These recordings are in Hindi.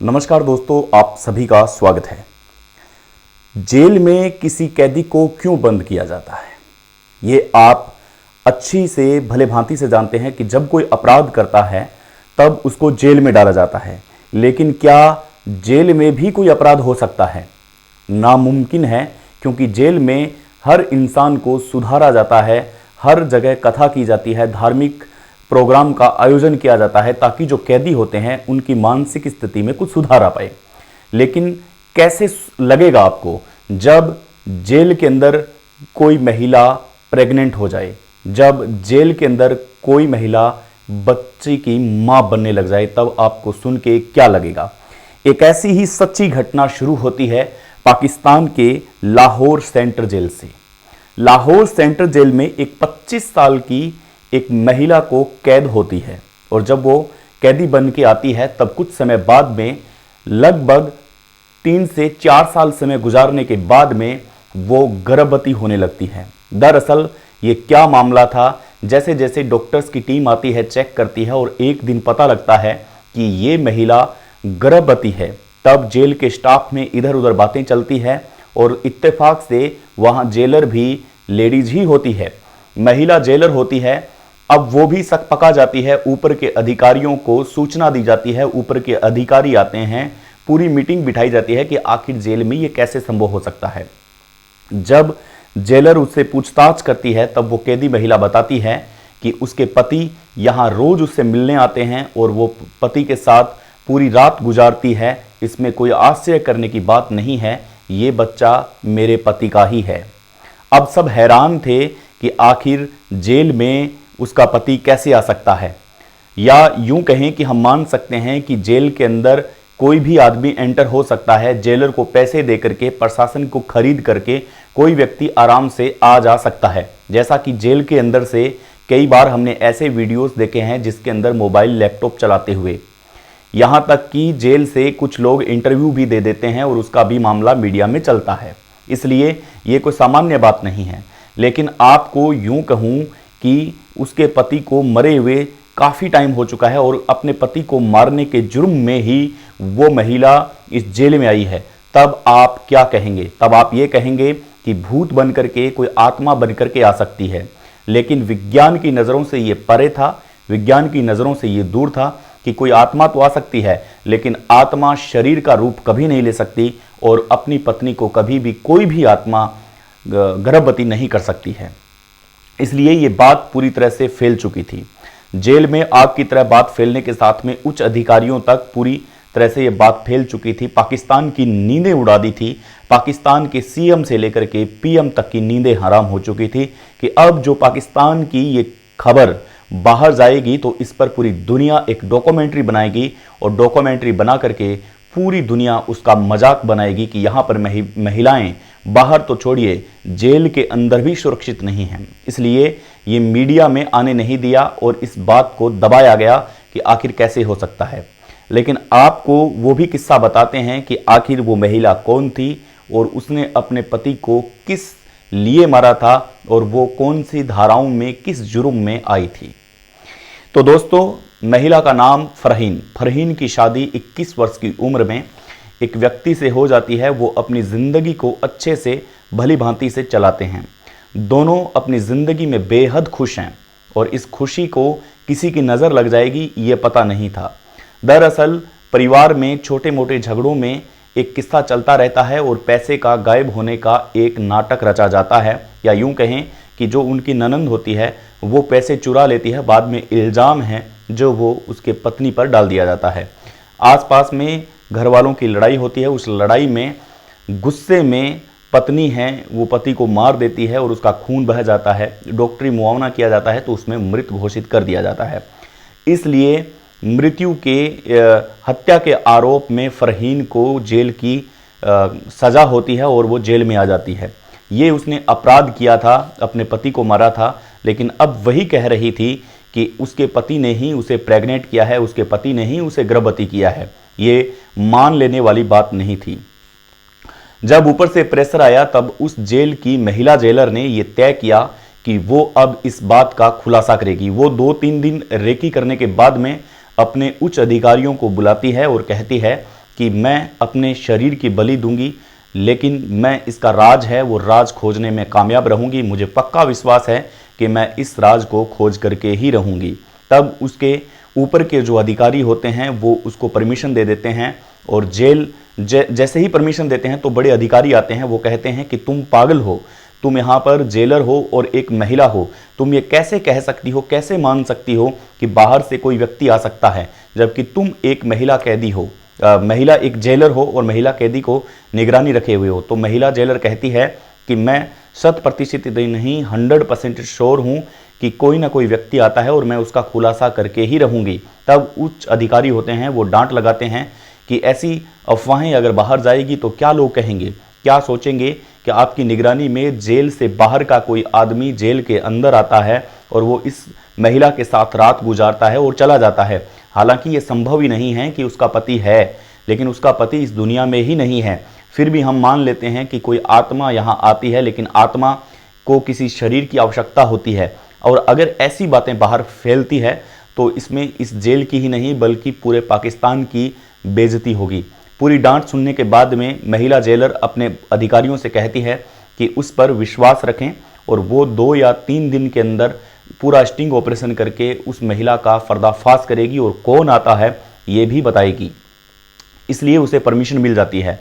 नमस्कार दोस्तों, आप सभी का स्वागत है। जेल में किसी कैदी को क्यों बंद किया जाता है, ये आप अच्छी से भले भांति से जानते हैं कि जब कोई अपराध करता है तब उसको जेल में डाला जाता है। लेकिन क्या जेल में भी कोई अपराध हो सकता है? नामुमकिन है, क्योंकि जेल में हर इंसान को सुधारा जाता है, हर जगह कथा की जाती है, धार्मिक प्रोग्राम का आयोजन किया जाता है ताकि जो कैदी होते हैं उनकी मानसिक स्थिति में कुछ सुधार आ पाए। लेकिन कैसे लगेगा आपको जब जेल के अंदर कोई महिला प्रेग्नेंट हो जाए, जब जेल के अंदर कोई महिला बच्चे की मां बनने लग जाए, तब आपको सुन के क्या लगेगा? एक ऐसी ही सच्ची घटना शुरू होती है पाकिस्तान के लाहौर सेंट्रल जेल से। लाहौर सेंट्रल जेल में एक 25 साल की एक महिला को कैद होती है और जब वो कैदी बन के आती है तब कुछ समय बाद में, लगभग 3 से 4 साल समय गुजारने के बाद में वो गर्भवती होने लगती है। दरअसल ये क्या मामला था? जैसे जैसे डॉक्टर्स की टीम आती है, चेक करती है और एक दिन पता लगता है कि ये महिला गर्भवती है, तब जेल के स्टाफ में इधर उधर बातें चलती है और इत्तेफाक से वहाँ जेलर भी लेडीज ही होती है, महिला जेलर होती है। अब वो भी शक पका जाती है, ऊपर के अधिकारियों को सूचना दी जाती है, ऊपर के अधिकारी आते हैं, पूरी मीटिंग बिठाई जाती है कि आखिर जेल में ये कैसे संभव हो सकता है। जब जेलर उससे पूछताछ करती है तब वो कैदी महिला बताती है कि उसके पति यहाँ रोज उससे मिलने आते हैं और वो पति के साथ पूरी रात गुजारती है। इसमें कोई आश्चर्य करने की बात नहीं है, ये बच्चा मेरे पति का ही है। अब सब हैरान थे कि आखिर जेल में उसका पति कैसे आ सकता है, या यूं कहें कि हम मान सकते हैं कि जेल के अंदर कोई भी आदमी एंटर हो सकता है। जेलर को पैसे दे करके, प्रशासन को खरीद करके कोई व्यक्ति आराम से आ जा सकता है। जैसा कि जेल के अंदर से कई बार हमने ऐसे वीडियोस देखे हैं जिसके अंदर मोबाइल लैपटॉप चलाते हुए, यहाँ तक कि जेल से कुछ लोग इंटरव्यू भी दे देते हैं और उसका भी मामला मीडिया में चलता है। इसलिए ये कोई सामान्य बात नहीं है। लेकिन आपको यूं कहूं कि उसके पति को मरे हुए काफ़ी टाइम हो चुका है और अपने पति को मारने के जुर्म में ही वो महिला इस जेल में आई है, तब आप क्या कहेंगे? तब आप ये कहेंगे कि भूत बन करके, कोई आत्मा बन करके आ सकती है। लेकिन विज्ञान की नज़रों से ये परे था, विज्ञान की नज़रों से ये दूर था कि कोई आत्मा तो आ सकती है, लेकिन आत्मा शरीर का रूप कभी नहीं ले सकती और अपनी पत्नी को कभी भी कोई भी आत्मा गर्भवती नहीं कर सकती है। इसलिए ये बात पूरी तरह से फैल चुकी थी। जेल में आग की तरह बात फैलने के साथ में उच्च अधिकारियों तक पूरी तरह से ये बात फैल चुकी थी। पाकिस्तान की नींदें उड़ा दी थी। पाकिस्तान के सीएम से लेकर के पीएम तक की नींदें हराम हो चुकी थी कि अब जो पाकिस्तान की ये खबर बाहर जाएगी तो इस पर पूरी दुनिया एक डॉक्यूमेंट्री बनाएगी और डॉक्यूमेंट्री बना करके पूरी दुनिया उसका मजाक बनाएगी कि यहाँ पर महिलाएं बाहर तो छोड़िए, जेल के अंदर भी सुरक्षित नहीं हैं। इसलिए ये मीडिया में आने नहीं दिया और इस बात को दबाया गया कि आखिर कैसे हो सकता है। लेकिन आपको वो भी किस्सा बताते हैं कि आखिर वो महिला कौन थी और उसने अपने पति को किस लिए मारा था और वो कौन सी धाराओं में, किस जुर्म में आई थी। तो दोस्तों, महिला का नाम फरहीन की शादी 21 वर्ष की उम्र में एक व्यक्ति से हो जाती है। वो अपनी ज़िंदगी को अच्छे से भली भांति से चलाते हैं। दोनों अपनी ज़िंदगी में बेहद खुश हैं और इस खुशी को किसी की नज़र लग जाएगी ये पता नहीं था। दरअसल परिवार में छोटे मोटे झगड़ों में एक किस्सा चलता रहता है और पैसे का गायब होने का एक नाटक रचा जाता है, या यूं कहें कि जो उनकी ननंद होती है वो पैसे चुरा लेती है। बाद में इल्ज़ाम है जो वो उसके पत्नी पर डाल दिया जाता है। आसपास में घर वालों की लड़ाई होती है। उस लड़ाई में गुस्से में पत्नी है वो पति को मार देती है और उसका खून बह जाता है। डॉक्टरी मुआवना किया जाता है तो उसमें मृत घोषित कर दिया जाता है। इसलिए मृत्यु के हत्या के आरोप में फरहीन को जेल की सज़ा होती है और वो जेल में आ जाती है। ये उसने अपराध किया था, अपने पति को मारा था, लेकिन अब वही कह रही थी कि उसके पति ने ही उसे प्रेग्नेंट किया है, उसके पति ने ही उसे गर्भवती किया है। ये मान लेने वाली बात नहीं थी। जब ऊपर से प्रेशर आया तब उस जेल की महिला जेलर ने यह तय किया कि वो अब इस बात का खुलासा करेगी। वो 2-3 दिन रेकी करने के बाद में अपने उच्च अधिकारियों को बुलाती है और कहती है कि मैं अपने शरीर की बलि दूंगी, लेकिन मैं इसका राज है वो राज खोजने में कामयाब रहूंगी। मुझे पक्का विश्वास है कि मैं इस राज को खोज करके ही रहूंगी। तब उसके ऊपर के जो अधिकारी होते हैं वो उसको परमिशन दे देते हैं, और जैसे ही परमिशन देते हैं तो बड़े अधिकारी आते हैं। वो कहते हैं कि तुम पागल हो, तुम यहाँ पर जेलर हो और एक महिला हो, तुम ये कैसे कह सकती हो, कैसे मान सकती हो कि बाहर से कोई व्यक्ति आ सकता है, जबकि तुम एक महिला कैदी हो, महिला एक जेलर हो और महिला कैदी को निगरानी रखे हुए हो। तो महिला जेलर कहती है कि मैं 100% नहीं 100% श्योर हूँ कि कोई ना कोई व्यक्ति आता है और मैं उसका खुलासा करके ही रहूंगी। तब उच्च अधिकारी होते हैं वो डांट लगाते हैं कि ऐसी अफवाहें अगर बाहर जाएगी तो क्या लोग कहेंगे, क्या सोचेंगे कि आपकी निगरानी में जेल से बाहर का कोई आदमी जेल के अंदर आता है और वो इस महिला के साथ रात गुजारता है और चला जाता है। हालांकि ये संभव ही नहीं है कि उसका पति है, लेकिन उसका पति इस दुनिया में ही नहीं है। फिर भी हम मान लेते हैं कि कोई आत्मा यहाँ आती है, लेकिन आत्मा को किसी शरीर की आवश्यकता होती है। और अगर ऐसी बातें बाहर फैलती है तो इसमें इस जेल की ही नहीं बल्कि पूरे पाकिस्तान की बेइज्जती होगी। पूरी डांट सुनने के बाद में महिला जेलर अपने अधिकारियों से कहती है कि उस पर विश्वास रखें और वो 2 या 3 दिन के अंदर पूरा स्टिंग ऑपरेशन करके उस महिला का पर्दाफाश करेगी और कौन आता है ये भी बताएगी। इसलिए उसे परमिशन मिल जाती है।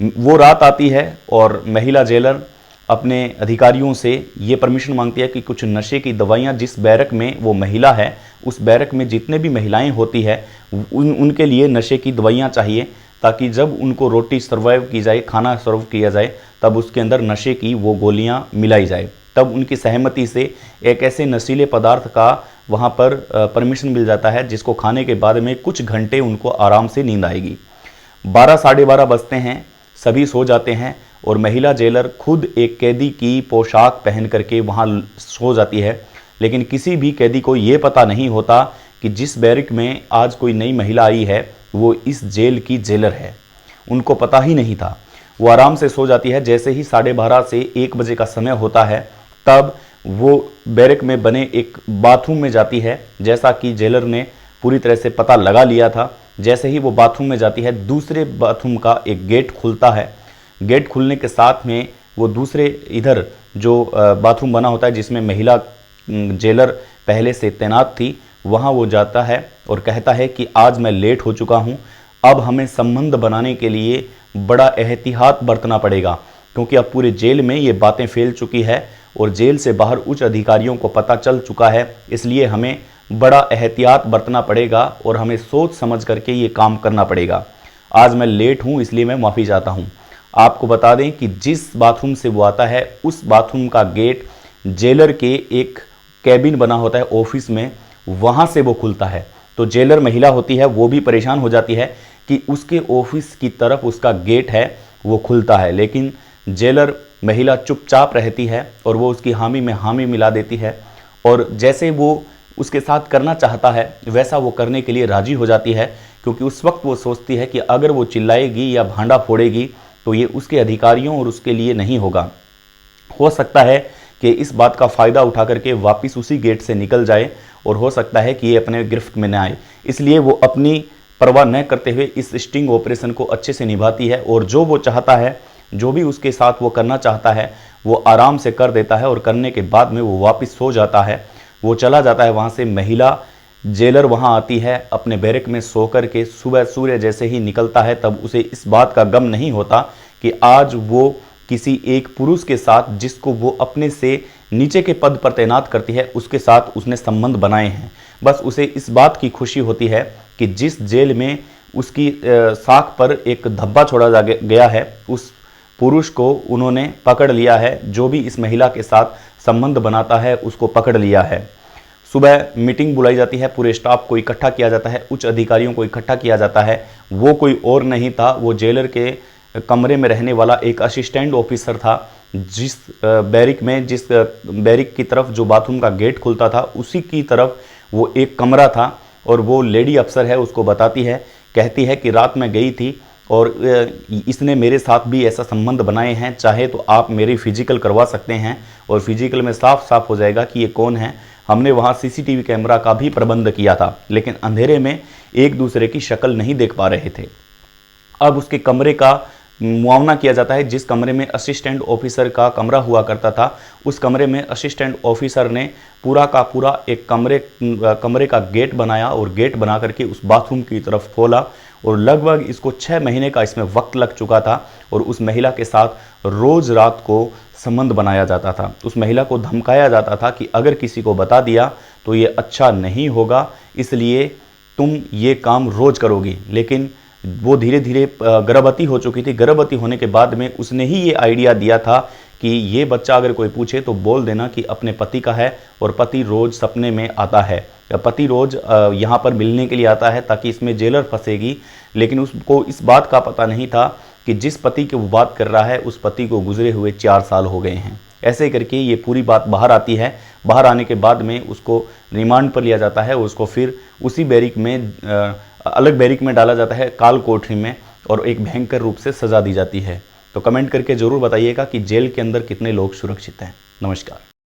वो रात आती है और महिला जेलर अपने अधिकारियों से ये परमिशन मांगती है कि कुछ नशे की दवाइयाँ, जिस बैरक में वो महिला है उस बैरक में जितने भी महिलाएं होती है उनके लिए नशे की दवाइयाँ चाहिए, ताकि जब उनको रोटी सर्वाइव की जाए, खाना सर्व किया जाए, तब उसके अंदर नशे की वो गोलियाँ मिलाई जाए। तब उनकी सहमति से एक ऐसे नशीले पदार्थ का वहाँ पर परमिशन मिल जाता है जिसको खाने के बाद में कुछ घंटे उनको आराम से नींद आएगी। 12 साढ़े 12 बजते हैं, सभी सो जाते हैं और महिला जेलर खुद एक कैदी की पोशाक पहन करके वहाँ सो जाती है। लेकिन किसी भी कैदी को ये पता नहीं होता कि जिस बैरक में आज कोई नई महिला आई है वो इस जेल की जेलर है। उनको पता ही नहीं था। वो आराम से सो जाती है। जैसे ही 12:30 से 1 बजे का समय होता है तब वो बैरक में बने एक बाथरूम में जाती है, जैसा कि जेलर ने पूरी तरह से पता लगा लिया था। जैसे ही वो बाथरूम में जाती है, दूसरे बाथरूम का एक गेट खुलता है। गेट खुलने के साथ में वो दूसरे इधर जो बाथरूम बना होता है जिसमें महिला जेलर पहले से तैनात थी, वहाँ वो जाता है और कहता है कि आज मैं लेट हो चुका हूँ, अब हमें संबंध बनाने के लिए बड़ा एहतियात बरतना पड़ेगा, क्योंकि अब पूरे जेल में ये बातें फैल चुकी है और जेल से बाहर उच्च अधिकारियों को पता चल चुका है। इसलिए हमें बड़ा एहतियात बरतना पड़ेगा और हमें सोच समझ करके ये काम करना पड़ेगा। आज मैं लेट हूँ इसलिए मैं माफ़ी चाहता हूँ। आपको बता दें कि जिस बाथरूम से वो आता है उस बाथरूम का गेट जेलर के एक कैबिन बना होता है ऑफिस में, वहाँ से वो खुलता है। तो जेलर महिला होती है वो भी परेशान हो जाती है कि उसके ऑफिस की तरफ उसका गेट है वो खुलता है, लेकिन जेलर महिला चुपचाप रहती है और वो उसकी हामी में हामी मिला देती है। और जैसे वो उसके साथ करना चाहता है वैसा वो करने के लिए राजी हो जाती है, क्योंकि उस वक्त वो सोचती है कि अगर वो चिल्लाएगी या भांडा फोड़ेगी तो ये उसके अधिकारियों और उसके लिए नहीं होगा। हो सकता है कि इस बात का फ़ायदा उठा करके वापस उसी गेट से निकल जाए और हो सकता है कि ये अपने गिरफ्त में न आए। इसलिए वो अपनी परवाह न करते हुए इस स्टिंग ऑपरेशन को अच्छे से निभाती है और जो वो चाहता है, जो भी उसके साथ वो करना चाहता है, वो आराम से कर देता है और करने के बाद में वो वापस सो जाता है। वो चला जाता है वहाँ से। महिला जेलर वहाँ आती है अपने बैरक में सो कर के। सुबह सूर्य जैसे ही निकलता है तब उसे इस बात का गम नहीं होता कि आज वो किसी एक पुरुष के साथ, जिसको वो अपने से नीचे के पद पर तैनात करती है, उसके साथ उसने संबंध बनाए हैं। बस उसे इस बात की खुशी होती है कि जिस जेल में उसकी साख पर एक धब्बा छोड़ा गया है, उस पुरुष को उन्होंने पकड़ लिया है। जो भी इस महिला के साथ संबंध बनाता है उसको पकड़ लिया है। सुबह मीटिंग बुलाई जाती है, पूरे स्टाफ को इकट्ठा किया जाता है, उच्च अधिकारियों को इकट्ठा किया जाता है। वो कोई और नहीं था, वो जेलर के कमरे में रहने वाला एक असिस्टेंट ऑफिसर था। जिस बैरिक की तरफ जो बाथरूम का गेट खुलता था उसी की तरफ वो एक कमरा था और वो लेडी अफसर है, उसको बताती है, कहती है कि रात में गई थी और इसने मेरे साथ भी ऐसा संबंध बनाए हैं, चाहे तो आप मेरी फिजिकल करवा सकते हैं और फिजिकल में साफ साफ हो जाएगा कि ये कौन है। हमने वहाँ सीसीटीवी कैमरा का भी प्रबंध किया था, लेकिन अंधेरे में एक दूसरे की शक्ल नहीं देख पा रहे थे। अब उसके कमरे का मुआवना किया जाता है। जिस कमरे में असिस्टेंट ऑफिसर का कमरा हुआ करता था, उस कमरे में असिस्टेंट ऑफिसर ने पूरा का पूरा एक कमरे का गेट बनाया और गेट बना करके उस बाथरूम की तरफ खोला और लगभग इसको 6 महीने का इसमें वक्त लग चुका था और उस महिला के साथ रोज़ रात को संबंध बनाया जाता था। उस महिला को धमकाया जाता था कि अगर किसी को बता दिया तो ये अच्छा नहीं होगा, इसलिए तुम ये काम रोज़ करोगी। लेकिन वो धीरे धीरे गर्भवती हो चुकी थी। गर्भवती होने के बाद में उसने ही ये आइडिया दिया था कि ये बच्चा अगर कोई पूछे तो बोल देना कि अपने पति का है और पति रोज़ सपने में आता है, या पति रोज़ यहाँ पर मिलने के लिए आता है, ताकि इसमें जेलर फंसेगी। लेकिन उसको इस बात का पता नहीं था कि जिस पति की वो बात कर रहा है उस पति को गुजरे हुए 4 साल हो गए हैं। ऐसे करके ये पूरी बात बाहर आती है। बाहर आने के बाद में उसको रिमांड पर लिया जाता है, उसको फिर उसी बैरिक में अलग बैरिक में डाला जाता है, काल कोठरी में, और एक भयंकर रूप से सज़ा दी जाती है। तो कमेंट करके ज़रूर बताइएगा कि जेल के अंदर कितने लोग सुरक्षित हैं। नमस्कार।